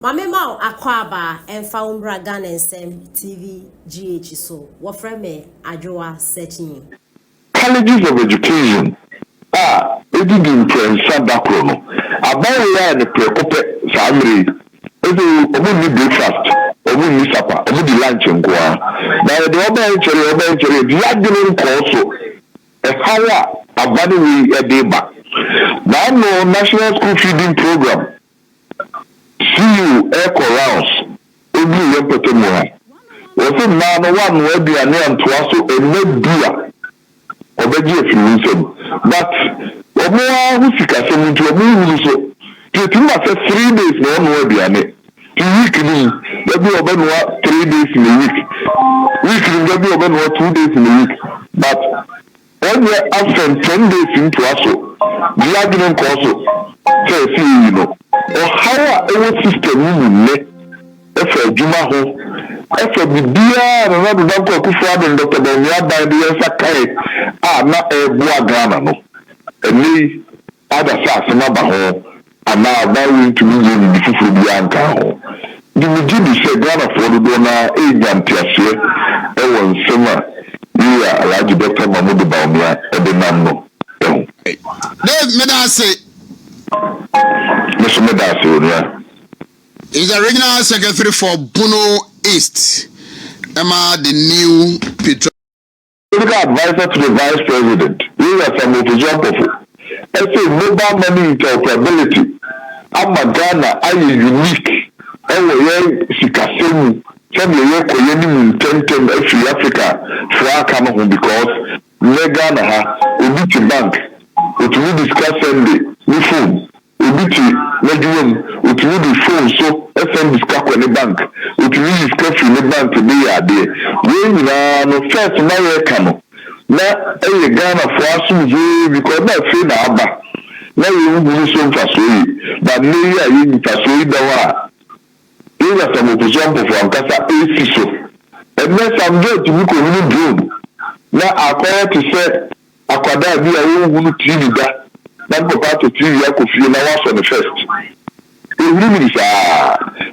Mamema akwaba emfa umbra Ghana nsem TV GH so wofreme Addo searching colleges of education edi di prensa bakro no abawo ya ne prekope samre ezo omu ni breakfast omu ni supper omu di lunch nkoa na de oba enchere di adwene nkoso hawa abani we edeba na no national school feeding program see echo rounds obi yempete mo ha wosi na no one we bi ane antoa so enabia obeji efirunsem but omo hu sika sem nti omo hu so tetima say 3 days na ono we bi ane week ni ebi obenwa 3 days in a week ni ebi obenwa 2 days in a week but when you after 10 days into aso the argument also say see you know or how our system ni ne efe juma ho efe bibia na do danko kufu ado Dr. Bawumia ban de yensa kai na ebua Ghana no eni ada sa asema ba ho ana ba wi to me ni fufu bia nka ho di mi di se Ghana for do na ejantiase e won sema ya Alhaji Dr. Bawumia ebe nam no Dave Medase Mr. Medase onia is the regional secretary for Bono East. Emma, the new political advisor to the vice president. We are some opposition. I say mobile money interoperability. I'm Ghana, I unique. I will sikasemu. Some you koyeni muntentem every Africa for come home because Ghana ha ubiti bank. We discuss Sunday. We phone. Ubiti Nigerian. We the phone so FM discuss with the bank. We discuss with the bank to be there. We no first na come. Na Ghana for us because na say na aba. Na you so fasoi. But na you fasoi dawa. You are some opposition for Ankasa AC so. And next I'm going to look on drone. Na akwara to say akwada bi a wonu TV da. Na papa to TV ya kofi na was on the first.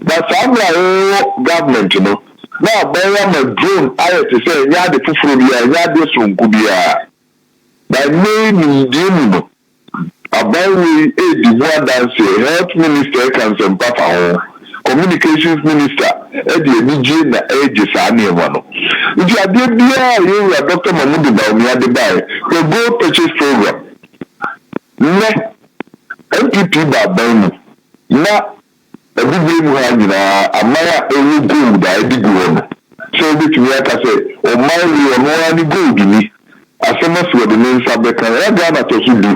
But some government, you know. Now, by a drone, I have to say, ya the Fufurubia, ya the Sunkubia. By name, Jim, about we a one dance, health minister, can some papa, communications minister, Eddie, Nijin, Ages, and one. If you are there, you are Dr. Mahmoud Bawumia the buy, the gold purchase program. Ne, MPP Babamu. Na every mu ha nyina amaya ewu gold da edigu no so bitumi aka say o mile o no ani gold ni asema so de nsa beka ya ga na to so bi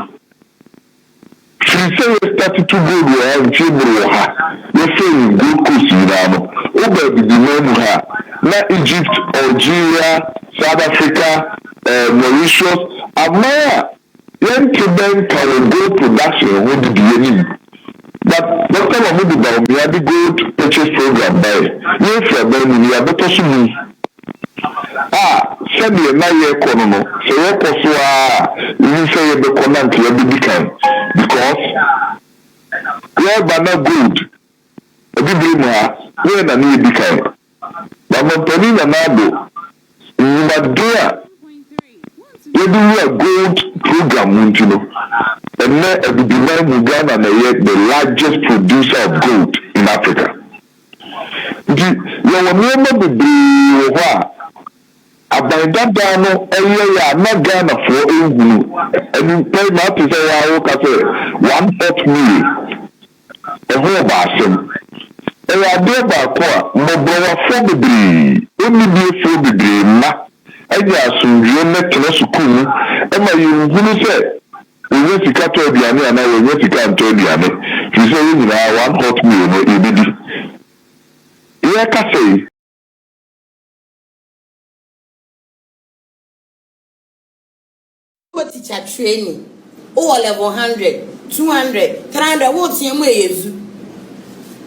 free say start to gold wa nti buru ha we say gold coast ira no o ba bi di mu ha na Egypt, Algeria, South Africa, Mauritius amaya yanke ben ka gold production wo di yeni. But Dr. Mahmoud Bawumia the gold purchase program by you for them you are better soon. Send you na ye kono no so ye koso you say you be connect you be become because you banana gold obi bi mu you na ni become but montoni na Addo you ma do you do a gold program you know. And now Ghana the largest producer of gold in Africa. You remember the Abanda Dano, not Ghana for and you pay not to say 1 million. A whole basin. And I did about Moboa for the bee, only be for the dream. I just met Tenasuku, and you say. We went to Catodiani and I went to Catodiani. He said, you know, 1 hot meal, no, EBD. Yeah, I say. What teacher training? Oh, level 100, 200, 300. What's your way?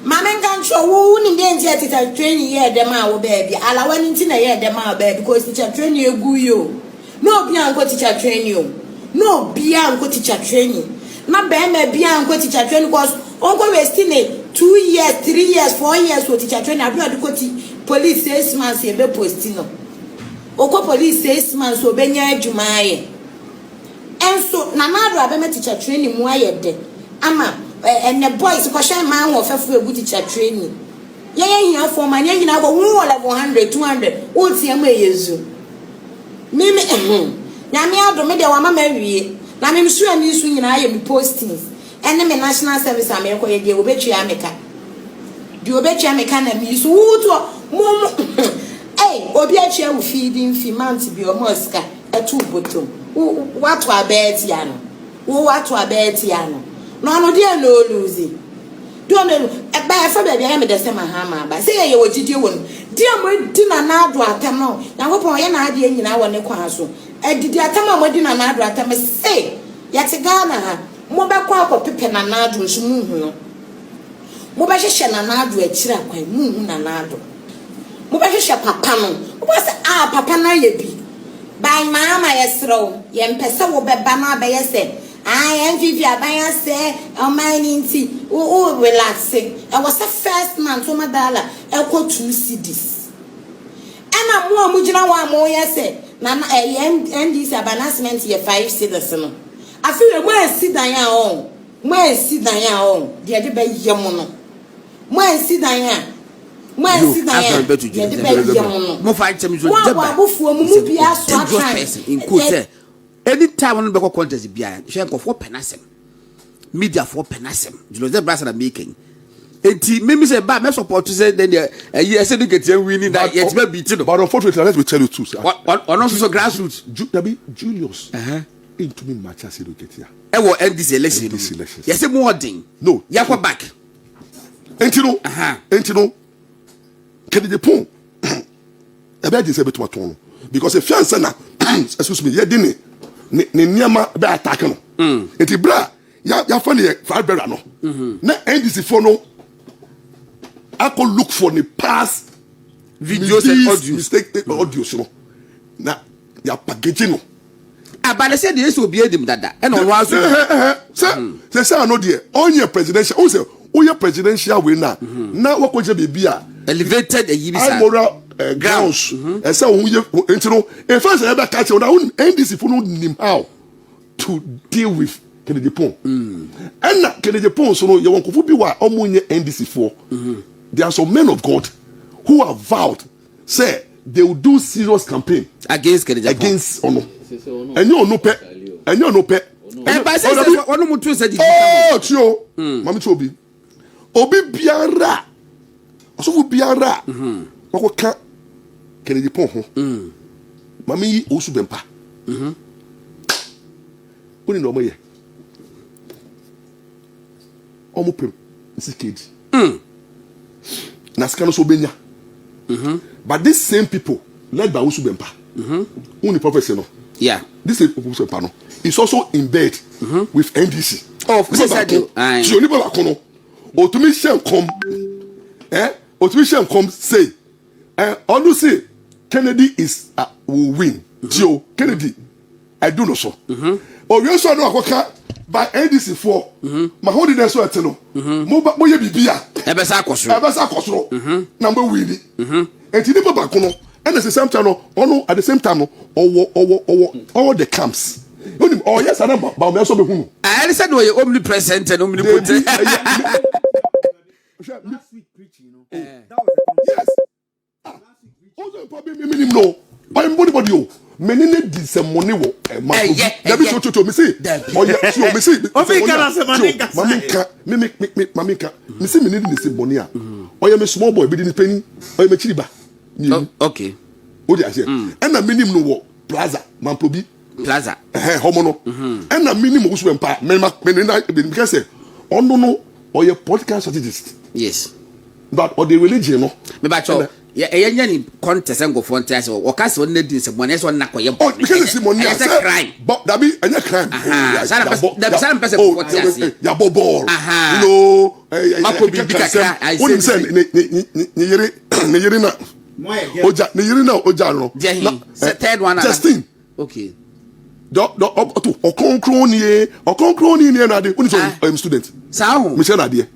Mamma can't show who in the teacher training here, the man, baby. I'll went into the year, the man, baby, because teacher training you. No, Bianco teacher train you. No, Bianco teacher training. Na be me bia nko teacher training because onko we still 2 years, 3 years, 4 years for teacher training. I do police 6 months e be postino. Oko police 6 months so be nya adwumaye. Enso na madu abema teacher training mu ayede. Ama and the boys ko shan man wo fefu egu teacher training. Ye hia for man ye nyina go wo level 100, 200. O tie mu eyezu. Mimi nyame adome de wa mama wie. Na me msu ani su nyina aye me postings. Ene me national service America ye de obetwi ameka. De obetwi ameka na mi su wuto mom eh obi atwa wo feeding fi month bi o moska etu bottom. What wa bet ya no. What wa bet ya no. No dey no lose. Do no e ba fa ba bia me de se mahama ba. Say ye wogidie won. Dia mo di na na ado atam no. Yakopon ye na ade nyina wo ne kwa so. Edidi atam a mo di na na ado atam say yate Ghana ha. Mo be kwa akoppepe na na ado nso mu hu no. Mo be hwehwe na na ado akira kwan mu hu na na ado. Mo be hwehwe papa no. Mo be say papa na ye bi. By mama yesro ye mpese wo beba na be yese MVV abaya say o mine nti o relax e was the first month o madala e ko 2 cedis ana mo amugina wa mo yese na NDC abanasement ye 5 cedis no afi we mo asidan ya on de de be ye mo no mo asidan ya mo fight them so anytime on the contest behind share for penasem media for penasem you know brass and making enti me say ba me support say then you say you get winning that it's be beating but unfortunately let me tell you too what also grassroots Julius into me match as you get here e wo this election yes say more thing no yakwa back enti no Kedi de pon ebe je se beto aton because if fiance na excuse me ye di ne niama be attack no enti bra ya fa ne five better no na NDC for no I could look for the past videos and audio mistake audio so na ya package no abale say dey so be edim dada e no wa so say I know there on your presidential o say o your presidential way na wakoje bebi a elevated a yibisa moral grounds e say o ye entino e fa say e be catch na NDC for no nim how to deal with Kennedy Pon and na Kennedy Pon so no ye wonko bi wa omunye NDC for there are some men of God who have vowed say they will do serious campaign against Kennedy against ono enyo no pe e ba say ono mutu say di tio mami to obi biara osofu biara wako ka Kennedy Pon ho mami osu bempa oni no moye omo pem nsikedi na skano so benya but these same people led by osu bempa oni prophecy no yeah this is osu bempa no is also in bed with NDC of course I do so ni baba kono automation come automation come say all say Kennedy is will win Joe Kennedy I do not so we so no akoka by NDC for my holiness so eteno mo ye bibia e be sa akosoro number win enti ni baba kono and at the same time no at the same time no all the camps onim yes ana ba me so be hunu I said we omnipresent and omnipotent last week preaching, that was yes. Also, probably minimum no. But everybody, you many need this money. Let me show you. Me see. Oh yeah, sure. Me see. Mamika. Me see. Me need this money. Oh yeah, me small boy. Be the penny. Oh yeah, me chiriba. Okay. What do I say? And a minimum no plaza. Man probi. Plaza. Homono. And a minimum who's when pa. Me because say. Oh no. Or your political strategist. Yes. But or the religion, no. Me ba cho. Any contest and go for interest or cast on the someone one na koye. Oh, because it's money. It's a crime. But that be any crime. Some person what you ya bobor. You know, Mako bi kakra. I say ni yiri na. Oja ni yiri na oja no. Third one. Justin. Okay. Okonkron ni na de. Uni so I'm student. Sao. Me say na de.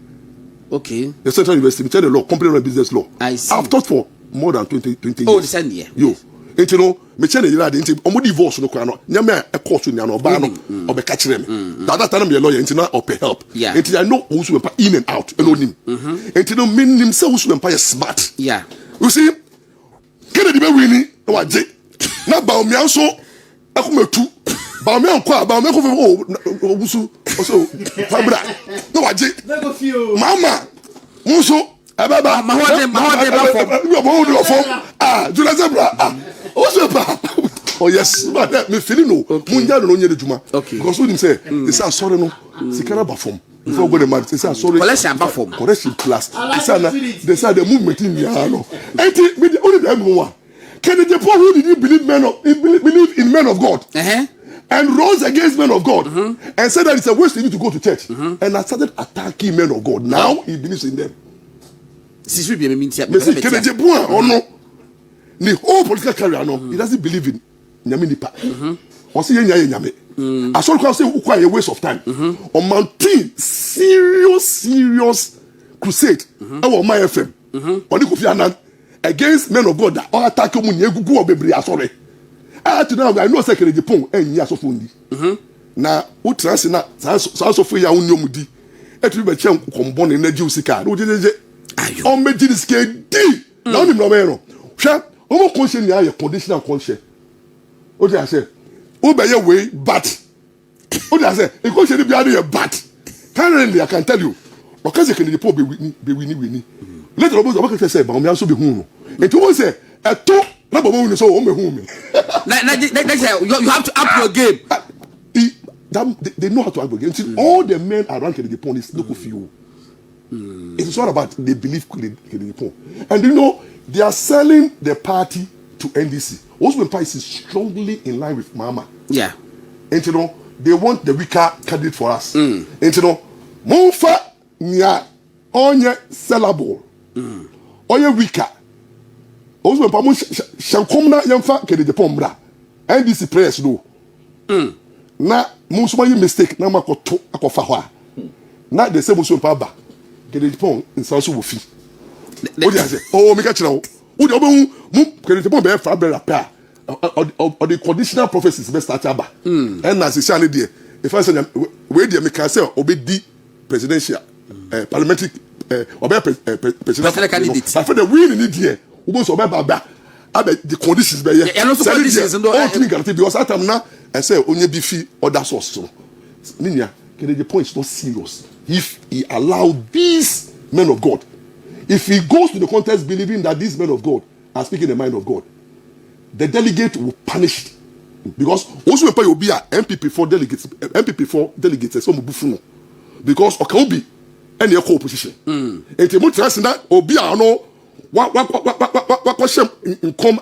Okay. The Central University, me tell the law, company law, business law. I see. I've taught for more than 20 years. Oh, the same year. Yo. And you know, me tell the lady, omo divorce no kwa no. Nyame a court ni ano ba no, obe ka kire me. That time me a lawyer, na or pay help. Yeah. And I know who's in and out, and on him. And you know, me himself who's empire smart. Yeah. You see, Kennedy be winning, no wa je. Na ba o mi anso, akumetu. Ba o mi anko, ba o mi anko obusu, also fabra. No wa je. Mama, muso, ababa. Jula Zebra. Oh yes, but me feeling no. Munja no nye djuma. Because when him say, they say sorry no. Sikara ba form. Before go the man, they say sorry. Collection ba form. Correction class. They say the movement in ya no. Enti me the only them one. Kennedy Paul who did you believe in men of God? And rose against men of God and said that it's a waste for you to go to church. And I started attacking men of God. Now he believes in them. Si je bien me Kennedy Paul or no. The whole political career no, he doesn't believe in nyame nipa. O say nyame. I saw you say a waste of time. On mountain serious crusade. Our my FM. On the Kofi Annan against men of God that all attack mu nyegugu obebri asore. To now I know say Kennedy Pong enya so fundi. Na wo trans na so fu ya unyomudi. Etu be chen kombo na energy usika. Wo jejeje. Ayo. On me dis ke di. Na onim no me no. Hwa omo conscience ni aye conditional conscience. O dey say o be ye way but o dey say e conscience bi ade ye but. Currently I can tell you. Because Kennedy Pong be wini. Later obo say ba o me so be hu no. Etu o say eto na bo wini so o me hu me. You have to up your game. They know how to up your game. All the men around Kennedy Pong is local few. It's all about they believe Kennedy Pong. And you know, they are selling the party to NDC. Osman Pice is strongly in line with Mama. Yeah. And you know, they want the weaker candidate for us. And you know, Monfa nya onye sellable. Onye weaker. Osman Pice shankomna yamfa Kennedy Pong bra. NDC prayers no. Na musuma yi mistake na makoto akofa ho a. Na they say musuma pa ba. Kennedy Pong nsan so wo fi. Wo dey say, "Oh, me ka kire wo." Wo dey obehu mu Kennedy Pong be fa be repair. Or the conditional prophecies be start aba. And na se sha ne dey. If I say we dey me can say obedi presidential parliamentary presidential candidate. But for the win ni dey, wo bo so be baba. The conditions be here. And also conditions and all things guarantee because that time now I say only be fee other source so. Ninya, Kennedy Pong is not serious. If he allow these men of God, if he goes to the contest believing that these men of God are speaking the mind of God, the delegate will punish it. Because also when you be a MPP for delegates, some buffalo. Because Okaobi any opposition. And the more trust in that Obi no what come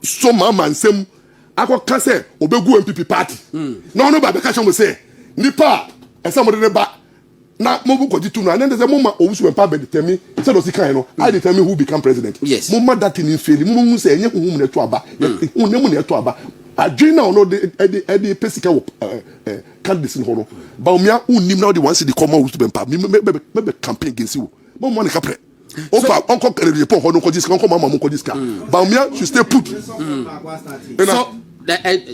so mama and sem can say obegu MPP party. No ba be catch am say nipa e say mo de ba na mo bu koji tu no and then say mo ma owusu empa be determine say do sikan no I determine who become president. Yes. Mo ma that in fail mo say enye huhum na to aba unemu na to aba adwin na no de pesika wo candidates in hono ba omia unnim na the ones dey come out to empa me campaign against you mo mo ne kapre ofa onko Kennedy Pong hono ko diska onko mama mo ko diska ba omia should stay put. So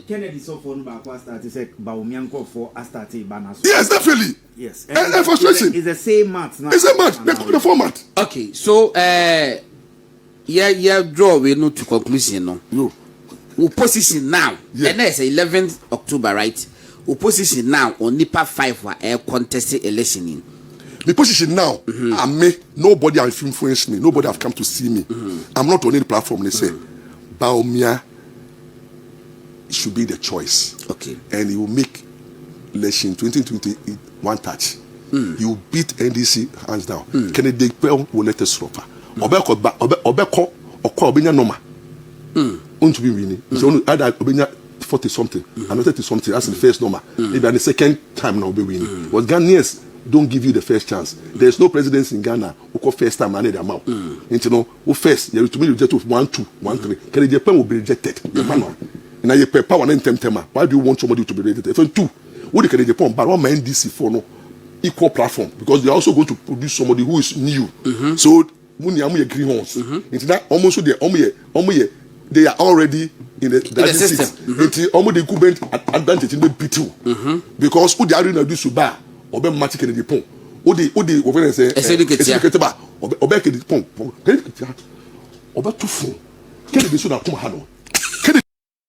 Kennedy so for number start say Baumia for start banaso. Yes, definitely. Yes. And frustration. It's the same match now. It's a match. The format. Okay, so yeah draw we no to conclusion no. No. We position now. Yeah. And that's 11th October, right? We position now on NIPA 5 for a contested election in. The position now, I'm me. Nobody have influenced me. Nobody have come to see me. I'm not on any platform. They say, Baumia should be the choice. Okay. And he will make election 2020 one touch. He will beat NDC hands down. Kennedy Pong will let us stop. Obeko Obenya Noma. To be winning. So either Obenya 40 something, and 30 something. That's the first number. Maybe the second time now be winning. But Ghanaians don't give you the first chance. There's no presidents in Ghana who call first time and them out. And you know, who first you to me reject 1, 2, 1, 3. Kennedy Pong will be rejected. Now you power and temper. Why do you want somebody to be rejected? Even 2. What the Kennedy Pong, but one NDC for no. equal platform because they are also going to produce somebody who is new. So when you greenhorns, into that almost they are already in the system. Into almost the good advantage in the B2 because who they are doing do suba or be matic in the pon. What they what say? Educated ba or be the pon. Or be too full. Can they so that come hard?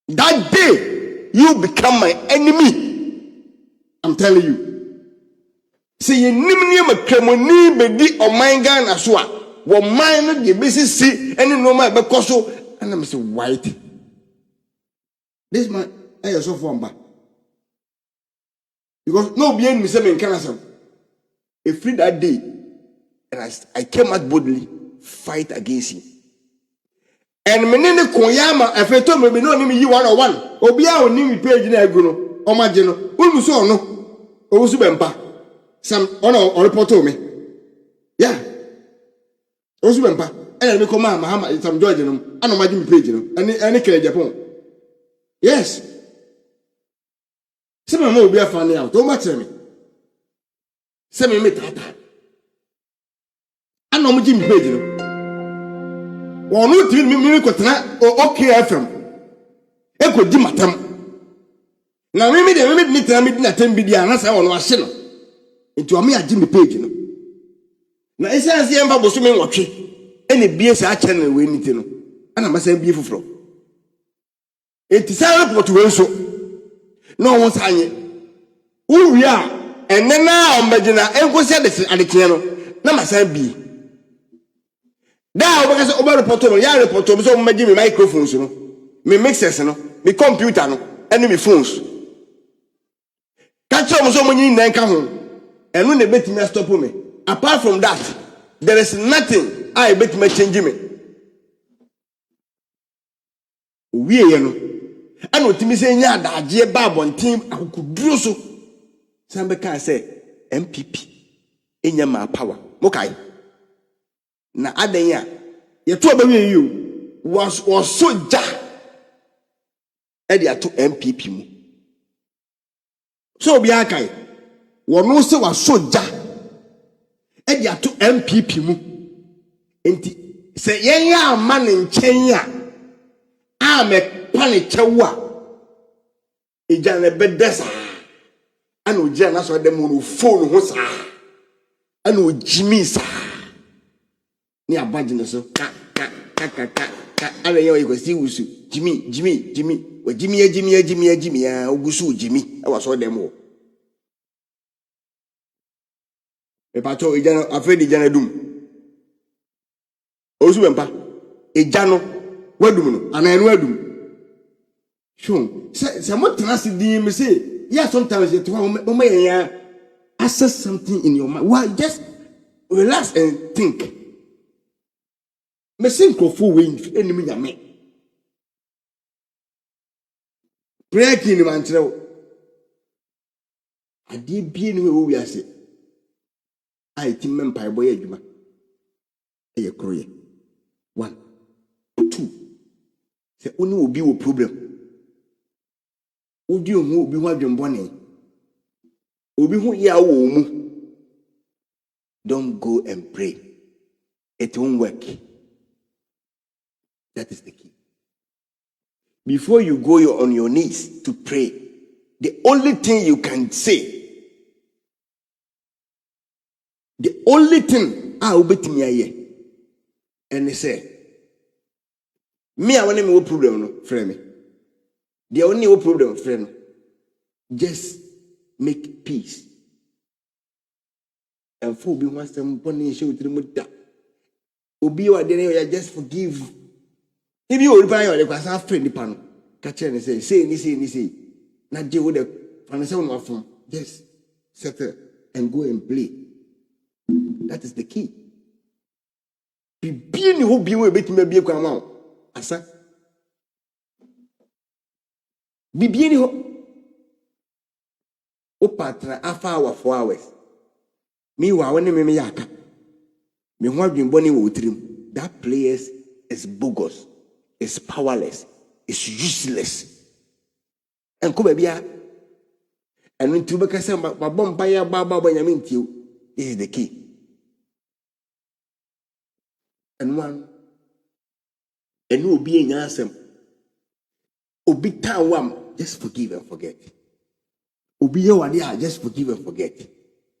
That day you become my enemy. I'm telling you. See you nimni ma kremoni bedi oman na so a wo man no de besi si any normal be koso and I'm say white. This man I so for mba. Because no be any say me kan asem. If free that day and I came out boldly fight against him. And menene konyama afeto me be no ni yi 101 obi a oni mi page na egu no o ma je no unu so no o su bempa sam ono o report me yeah o su bempa ene me ko ma sam George no ano ma je mi page no ene kere Japan yes se me mo obi afa ni out o ma kere me se me tata ano mo je mi page no wọ́n ní tìrì mímí kò tẹ̀lé OKFM kò di matam na mímí de mímí ní tẹ̀lé mi di na tẹ̀lé bi di a nasa wọ́n wá ṣe no nti wọ́n mi yà jí mi page no na ẹsẹ̀ ẹsẹ̀ yẹn bá bọ̀ so mi wọ̀twe ẹni bie sẹ́ akyẹ́ na wọ́n ní ti no ẹna mbà sẹ́ bie foforọ eti sẹ́ report wọ́n so na wọ́n sá nye wúwi a ẹnẹ́ náà ọ̀mbẹ̀gyina ẹnkọ́sí adekyeɛ no na mà sẹ́ bie. Now, because over report to me, ya report to me, so me give me microphones, you know, me mixers, you know, me computer, no, and me phones. Catch up so many nine come and when they bet me stop me. Apart from that, there is nothing I bet me change me. We, you know, and what me say, ya da je babon team, I could do so. Somebody can say MPP in your power, okay. Na adanya ye to ba wi you was soja e dia to MPP mu so obi akai wono se was soja e dia to MPP mu enti se yen ya ma ne nchen a me pane chewa e ja ne bedesa ana ogia na so dem no phone ho sa ana ojimi sa ni abagina so ka ala yo iko si wusu Jimmy wa Jimmy ya ogusu Jimmy e wa so dem wo e pa to ejano afedi jana dum osu bempa ejano wadum no ana enu adum shun se mo trust din me say yeah sometimes it wa ya access something in your mind why just relax and think. Me sing crofo we enemy nyame prayer kin man kire ade bie ni we wi ase ai tim mempai boy adwuma e kroye 1 2 se oni obi wo problem odi ohu obi ho adwembone obi ho ya wo mu don't go and pray it won't work. That is the key. Before you go on your knees to pray, the only thing you can say, the only thing I will bet me and they say, me I want no problem, no friend me. The only problem, friend, just make peace. And for be once them punish show to the mother. Obi wa dene just forgive. If you reply your request, I friend the pan. Catch and say, ni. Not do the financial one from just settle and go and play. That is the key. Be being who be with bit maybe come out. Asa. Be being who. O partner, after hour 4 hours. Me wa when me yaka. Me want been bonny with him. That place is bogus. It's powerless. It's useless. And come here. And when to because my bomb by a baba when I mean you is the key. And one and no being answer. Obi town one, just forgive and forget. Obi yo idea, just forgive and forget.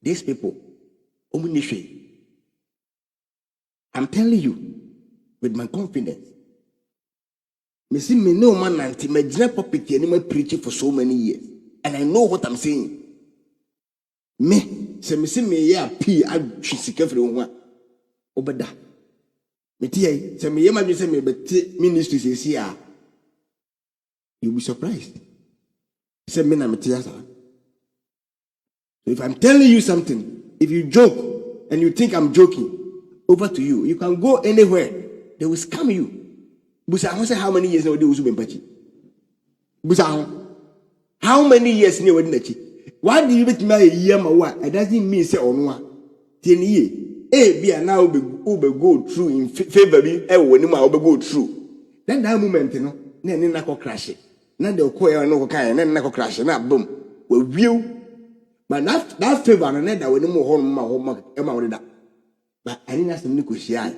These people, I'm telling you, with my confidence. Me see me no man nanti me jina pulpit and me preaching for so many years, and I know what I'm saying. Me see me ya p I sika free one obeda. Me tie say me yema say me beti ministry say see ah. You'll be surprised. Say me na me tie asa. So if I'm telling you something, if you joke and you think I'm joking, over to you. You can go anywhere. They will scam you. Busa, I say how many years now they will be pachi. Busa, how many years now they will. Why do you bet me a year ma what? It doesn't mean say on one. 10 years. Be now be go through in favor me. When you ma go through. Then that moment, you know, then na go crash it. Now they go no kind, then na go crash. Now boom, we view. But that favor and then that when you more home that. But I didn't ask them to share.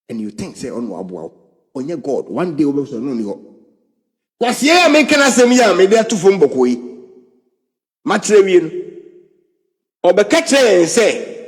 And you think say on wow. On your God, one day over so no ni. Was ye making us a me maybe a 2 phone book we. Matrewian. Or be catch and say,